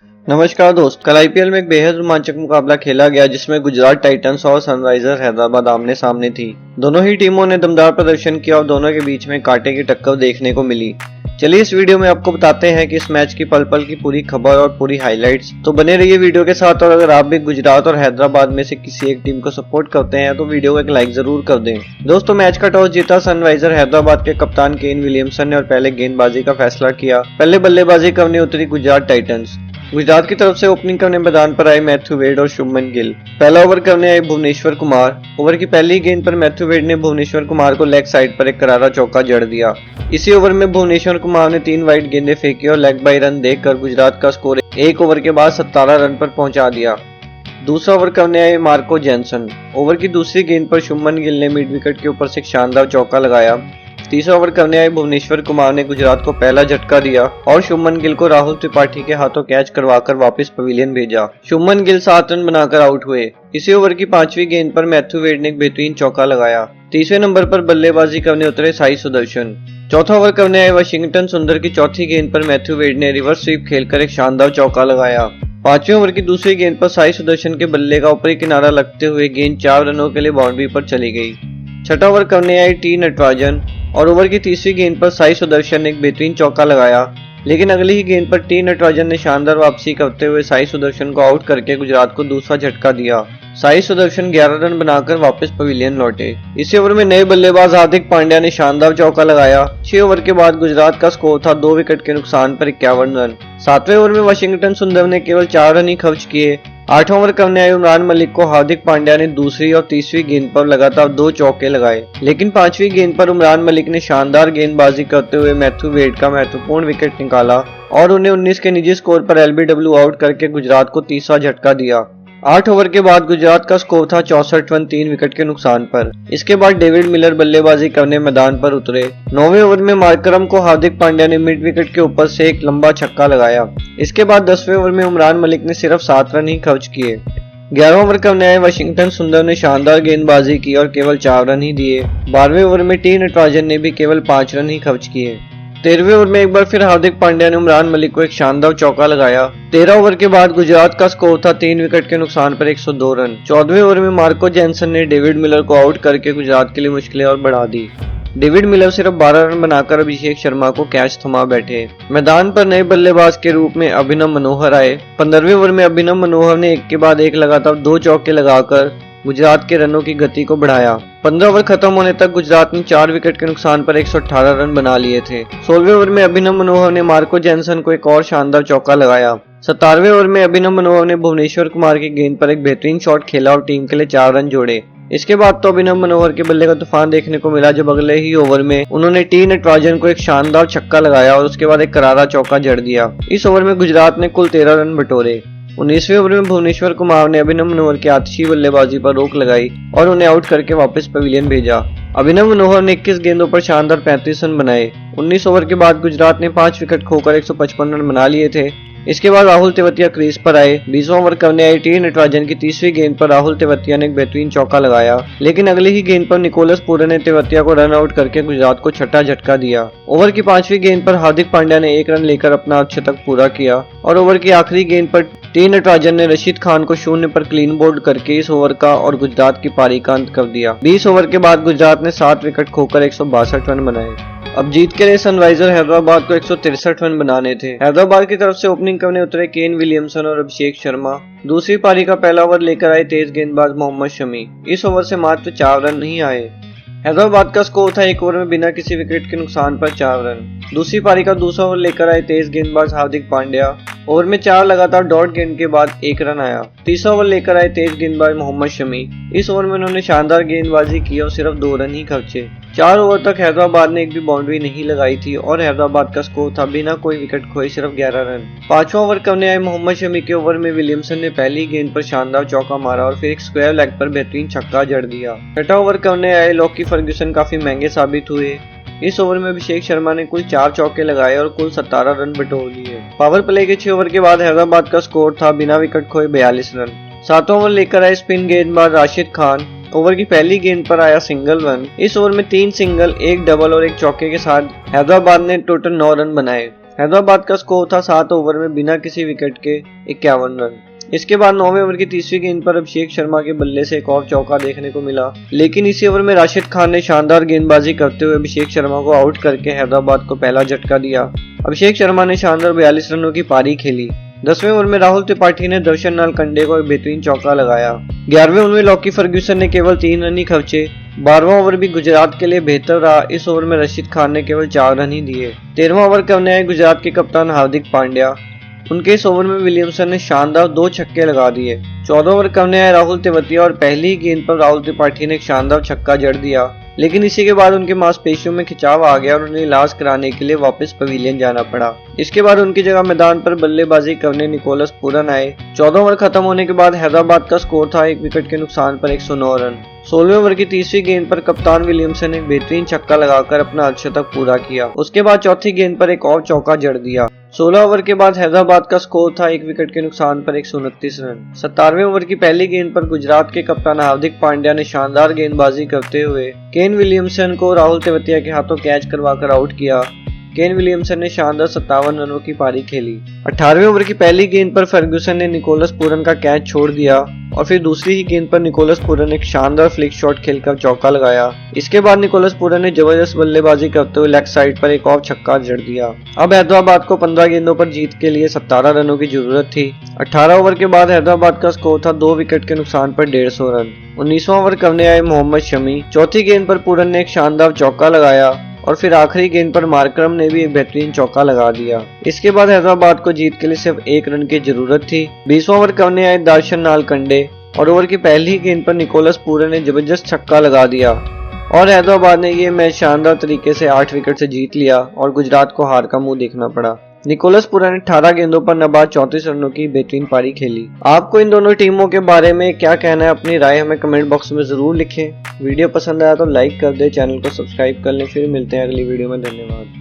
नमस्कार दोस्त। कल आईपीएल में एक बेहद रोमांचक मुकाबला खेला गया जिसमें गुजरात टाइटंस और सनराइजर्स हैदराबाद आमने सामने थी। दोनों ही टीमों ने दमदार प्रदर्शन किया और दोनों के बीच में कांटे की टक्कर देखने को मिली। चलिए इस वीडियो में आपको बताते हैं कि इस मैच की पल पल की पूरी खबर और पूरी हाइलाइट्स। तो बने रहिए वीडियो के साथ। और अगर आप भी गुजरात और हैदराबाद में से किसी एक टीम को सपोर्ट करते हैं तो वीडियो को एक लाइक जरूर कर दें। दोस्तों, मैच का टॉस जीता सनराइजर हैदराबाद के कप्तान केन विलियमसन ने और पहले गेंदबाजी का फैसला किया। पहले बल्लेबाजी करने उतरी गुजरात टाइटंस। गुजरात की तरफ से ओपनिंग करने मैदान पर आए मैथ्यू वेड और शुभमन गिल। पहला ओवर करने आए भुवनेश्वर कुमार। ओवर की पहली गेंद पर मैथ्यू वेड ने भुवनेश्वर कुमार को लेग साइड पर एक करारा चौका जड़ दिया। इसी ओवर में भुवनेश्वर कुमार ने 3 वाइड गेंदें फेंकी और लेग बाई रन देकर गुजरात का स्कोर 1 ओवर के बाद 17 रन पर पहुंचा दिया। दूसरा ओवर करने आए मार्को जैनसन। ओवर की दूसरी गेंद पर शुभमन गिल ने मिड विकेट के ऊपर से एक शानदार चौका लगाया। तीसरा ओवर करने आए भुवनेश्वर कुमार ने गुजरात को पहला झटका दिया और शुभमन गिल को राहुल त्रिपाठी के हाथों कैच करवाकर वापस पवेलियन भेजा। शुभमन गिल 7 रन बनाकर आउट हुए। इसी ओवर की 5वीं गेंद पर मैथ्यू वेड ने एक बेहतरीन चौका लगाया। तीसरे नंबर पर बल्लेबाजी करने उतरे साई सुदर्शन। चौथा ओवर करने आए वाशिंगटन सुंदर की चौथी गेंद पर मैथ्यू वेड ने रिवर्स स्वीप खेलकर एक शानदार चौका लगाया। 5वें ओवर की दूसरी गेंद पर साई सुदर्शन के बल्ले का ऊपरी किनारा लगते हुए गेंद 4 रनों के लिए बाउंड्री पर चली गई। छठा ओवर करने आए टी नटराजन और ओवर की तीसरी गेंद पर साई सुदर्शन ने एक बेहतरीन चौका लगाया, लेकिन अगली ही गेंद पर टी नटराजन ने शानदार वापसी करते हुए साई सुदर्शन को आउट करके गुजरात को दूसरा झटका दिया। साई सुदर्शन 11 रन बनाकर वापस पवेलियन लौटे। इसी ओवर में नए बल्लेबाज हार्दिक पांड्या ने शानदार चौका लगाया। 6 ओवर के बाद गुजरात का स्कोर था 2 विकेट के नुकसान पर 51 रन। 7वें ओवर में वाशिंगटन सुंदर ने केवल 4 रन ही खर्च किए। 8वां ओवर करने आए उमरान मलिक को हार्दिक पांड्या ने दूसरी और तीसरी गेंद पर लगातार 2 चौके लगाए, लेकिन 5वीं गेंद पर उमरान मलिक ने शानदार गेंदबाजी करते हुए मैथ्यू वेड का महत्वपूर्ण विकेट निकाला और उन्हें 19 के निजी स्कोर पर एलबीडब्ल्यू आउट करके गुजरात को तीसरा झटका दिया। 8 ओवर के बाद गुजरात का स्कोर था 64 रन 3 विकेट के नुकसान पर। इसके बाद डेविड मिलर बल्लेबाजी करने मैदान पर उतरे। 9वें ओवर में मार्करम को हार्दिक पांड्या ने मिड विकेट के ऊपर से एक लंबा छक्का लगाया। इसके बाद 10वें ओवर में उमरान मलिक ने सिर्फ 7 रन ही खर्च किए। 11वां ओवर करने आए वाशिंगटन सुंदर ने शानदार गेंदबाजी की और केवल 4 रन ही दिए। 12वें ओवर में टी नटराजन ने भी केवल 5 रन ही खर्च किए। 13वें ओवर में एक बार फिर हार्दिक पांड्या ने उमरान मलिक को एक शानदार चौका लगाया। 13 ओवर के बाद गुजरात का स्कोर था 3 विकेट के नुकसान पर 102 रन। 14वें ओवर में मार्को जैनसन ने डेविड मिलर को आउट करके गुजरात के लिए मुश्किलें और बढ़ा दी। डेविड मिलर सिर्फ 12 रन बनाकर अभिषेक शर्मा को कैच थमा बैठे। मैदान पर नए बल्लेबाज के रूप में अभिनव मनोहर आए। 15वें ओवर में अभिनव मनोहर ने एक के बाद एक लगातार 2 चौके लगाकर गुजरात के रनों की गति को बढ़ाया। 15 ओवर खत्म होने तक गुजरात ने 4 विकेट के नुकसान पर 118 रन बना लिए थे। 16वें ओवर में अभिनव मनोहर ने मार्को जैनसन को एक और शानदार चौका लगाया। 17वें ओवर में अभिनव मनोहर ने भुवनेश्वर कुमार की गेंद पर एक बेहतरीन शॉट खेला और टीम के लिए 4 रन जोड़े। इसके बाद तो अभिनव मनोहर के बल्ले का तूफान देखने को मिला, जब अगले ही ओवर में उन्होंने टी नटराजन को एक शानदार छक्का लगाया और उसके बाद एक करारा चौका जड़ दिया। इस ओवर में गुजरात ने कुल 13 रन बटोरे। 19वें ओवर में भुवनेश्वर कुमार ने अभिनव मनोहर की आतिशी बल्लेबाजी पर रोक लगाई और उन्हें आउट करके वापस पवेलियन भेजा। अभिनव मनोहर ने 21 गेंदों पर शानदार 35 रन बनाए। 19 ओवर के बाद गुजरात ने 5 विकेट खोकर 155 रन बना लिए थे। इसके बाद राहुल तेवतिया क्रीज पर आए। 20वां ओवर करने आए टी नटराजन की तीसरी गेंद पर राहुल तेवतिया ने एक बेहतरीन चौका लगाया, लेकिन अगली ही गेंद पर निकोलस पूरन ने तेवतिया को रन आउट करके गुजरात को छठा झटका दिया। ओवर की 5वीं गेंद पर हार्दिक पांड्या ने 1 रन लेकर अपना शतक पूरा किया और ओवर की आखिरी गेंद पर टी नटराजन ने रशीद खान को 0 पर क्लीन बोल्ड करके इस ओवर का और गुजरात की पारी का अंत कर दिया। 20 ओवर के बाद गुजरात ने 7 विकेट खोकर 162 रन बनाए। अब जीत के लिए सनराइजर हैदराबाद को 163 रन बनाने थे। हैदराबाद की तरफ से ओपनिंग करने उतरे केन विलियमसन और अभिषेक शर्मा। दूसरी पारी का पहला ओवर लेकर आए तेज गेंदबाज मोहम्मद शमी। इस ओवर से मात्र 4 रन नहीं आए। हैदराबाद का स्कोर था 1 ओवर में बिना किसी विकेट के नुकसान पर 4 रन। दूसरी पारी का दूसरा ओवर लेकर आए तेज गेंदबाज हार्दिक पांड्या। ओवर में 4 लगातार डॉट गेंद के बाद 1 रन आया। तीसरा ओवर लेकर आए तेज गेंदबाज मोहम्मद शमी। इस ओवर में उन्होंने शानदार गेंदबाजी की और सिर्फ 2 रन ही खर्चे। 4 ओवर तक हैदराबाद ने एक भी बाउंड्री नहीं लगाई थी और हैदराबाद का स्कोर था बिना कोई विकेट खोए सिर्फ 11 रन। 5वां ओवर करने आए मोहम्मद शमी के ओवर में विलियमसन ने पहली गेंद पर शानदार चौका मारा और फिर एक स्क्वायर लेग पर बेहतरीन छक्का जड़ दिया। 6वां ओवर करने आए लॉकी फर्ग्यूसन काफी महंगे साबित हुए। इस ओवर में अभिषेक शर्मा ने कुल 4 चौके लगाए और कुल 17 रन बटोर लिए। पावर प्ले के 6 ओवर के बाद हैदराबाद का स्कोर था बिना विकेट खोए 42 रन। 7वां ओवर लेकर आए स्पिन गेंदबाज राशिद खान। ओवर की पहली गेंद पर आया सिंगल रन। इस ओवर में 3 सिंगल, 1 डबल और 1 चौके के साथ हैदराबाद ने टोटल 9 रन बनाए। हैदराबाद का स्कोर था 7 ओवर में बिना किसी विकेट के 51 रन। इसके बाद 9वें ओवर की तीसरी गेंद पर अभिषेक शर्मा के बल्ले से एक और चौका देखने को मिला, लेकिन इसी ओवर में राशिद खान ने शानदार गेंदबाजी करते हुए अभिषेक शर्मा को आउट करके हैदराबाद को पहला झटका दिया। अभिषेक शर्मा ने शानदार 42 रनों की पारी खेली। 10वें ओवर में राहुल त्रिपाठी ने दर्शन नालकंडे को एक बेहतरीन चौका लगाया। 11वें ओवर में लॉकी फर्ग्यूसन ने केवल 3 रन ही खर्चे। 12वां ओवर भी गुजरात के लिए बेहतर रहा। इस ओवर में राशिद खान ने केवल 4 रन ही दिए। 13वां ओवर करने आए गुजरात के कप्तान हार्दिक पांड्या। उनके इस ओवर में विलियमसन ने शानदार 2 छक्के लगा दिए। 14 ओवर करने आए राहुल तेवतिया और पहली ही गेंद पर राहुल त्रिपाठी ने एक शानदार छक्का जड़ दिया, लेकिन इसी के बाद उनके मांसपेशियों में खिंचाव आ गया और उन्हें इलाज कराने के लिए वापस पवेलियन जाना पड़ा। इसके बाद उनकी जगह मैदान पर बल्लेबाजी करने निकोलस पूरन आए। 14 ओवर खत्म होने के बाद हैदराबाद का स्कोर था 1 विकेट के नुकसान पर 109 रन। 16वें ओवर की तीसरी गेंद पर कप्तान विलियमसन ने एक बेहतरीन छक्का लगाकर अपना अर्धशतक पूरा किया। उसके बाद चौथी गेंद पर एक और चौका जड़ दिया। 16 ओवर के बाद हैदराबाद का स्कोर था 1 विकेट के नुकसान पर 129 रन। 17वें ओवर की पहली गेंद पर गुजरात के कप्तान हार्दिक पांड्या ने शानदार गेंदबाजी करते हुए केन विलियमसन को राहुल तेवतिया के हाथों कैच करवाकर आउट किया। केन विलियमसन ने शानदार 57 रनों की पारी खेली। 18वें ओवर की पहली गेंद पर फर्ग्यूसन ने निकोलस पूरन का कैच छोड़ दिया और फिर दूसरी ही गेंद पर निकोलस पूरन ने एक शानदार फ्लिक शॉट खेलकर चौका लगाया। इसके बाद निकोलस पूरन ने जबरदस्त बल्लेबाजी करते हुए लेग साइड पर एक और छक्का जड़ दिया। अब हैदराबाद को 15 गेंदों पर जीत के लिए 17 रनों की जरूरत थी। 18 ओवर के बाद हैदराबाद का स्कोर था 2 विकेट के नुकसान पर 150 रन। 19वां ओवर करने आए मोहम्मद शमी। चौथी गेंद पर पूरन ने एक शानदार चौका लगाया और फिर आखिरी गेंद पर मार्करम ने भी एक बेहतरीन चौका लगा दिया। इसके बाद हैदराबाद को जीत के लिए सिर्फ 1 रन की जरूरत थी। 20वां ओवर करने आए दर्शन नालकंडे और ओवर की पहली गेंद पर निकोलस पूरन ने जबरदस्त छक्का लगा दिया और हैदराबाद ने ये मैच शानदार तरीके से 8 विकेट से जीत लिया और गुजरात को हार का मुंह देखना पड़ा। निकोलस पूरन ने 18 गेंदों पर नाबाद 34 रनों की बेहतरीन पारी खेली। आपको इन दोनों टीमों के बारे में क्या कहना है? अपनी राय हमें कमेंट बॉक्स में जरूर लिखें। वीडियो पसंद आया तो लाइक कर दे, चैनल को सब्सक्राइब कर लें। फिर मिलते हैं अगली वीडियो में। धन्यवाद।